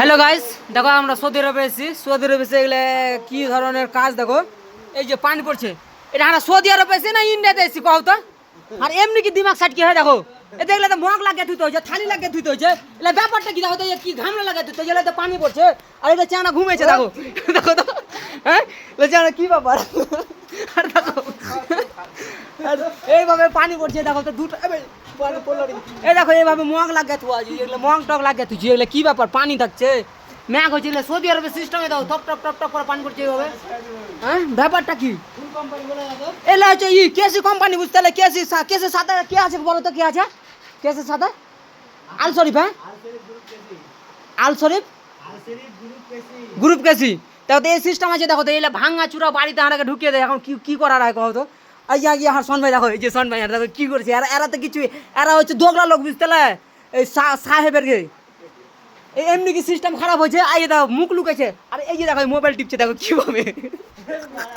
Hello guys, দেখো আমরা Saudi আরবে এসেছি। সৌদি আরবে এসে এগুলো কি ধরনের কাজ দেখো। এই যে পানি পড়ছে, এটা আমরা সৌদি আরবে এসে না ইন্ডিয়াতে এসেছি কও তো। আর এমনি কি দিমাগ সাট কি হয় দেখো, এ দেখলে তো মগ লাগিয়ে ধুতে হয়েছে, থালি লাগিয়ে ধুতে হয়েছে। এলে ব্যাপারটা কি দেখো তো, কি ঘামলা লাগিয়ে ধুতে হয়েছে, তো পানি পড়ছে আর এটা চানা ঘুমেছে দেখো। দেখো তো, হ্যাঁ চানা কি ব্যাপার। আর দেখো আর এইভাবে পানি পড়ছে দেখো তো, দুটো এই দেখো এইভাবে মগ লাগিয়ে থুয়া আছে, এগুলো মগ টক লাগিয়ে থুছি, এগুলো কি ব্যাপার, পানি থাকছে ম্যাগ হচ্ছে। এগুলো সৌদি আরবের সিস্টেমে দাও, টপ টপ টপ টপ করে পানি পড়ছে এইভাবে। হ্যাঁ ব্যাপারটা কি, এলা হচ্ছে ই কেসি কোম্পানি, বুঝতে পারলে কেসি, কেসের সাথে কে আছে বলো তো, কে আছে কেসের সাথে? আল শরীফ, হ্যাঁ আল শরীফ গ্রুপ কেসি। দেখো তো এই সিস্টেম আছে, দেখো তো এলে ভাঙা চূড়া বাড়িতে আনাকে ঢুকিয়ে দেয়। এখন কি কি করার হয় কहो তো। আইয়া গিয়ে আমার সন ভাই দেখো, এই যে সন ভাই দেখো কি করছে, এরা তো কিছু, এরা হচ্ছে দোগলা লোক, বুঝতে পারলে এই সাহেবের গে। এই এমনি কি সিস্টেম খারাপ হয়েছে, আইয়ে দেখো মুখ লুকেছে, আর এই যে দেখো মোবাইল টিপছে দেখো কিভাবে।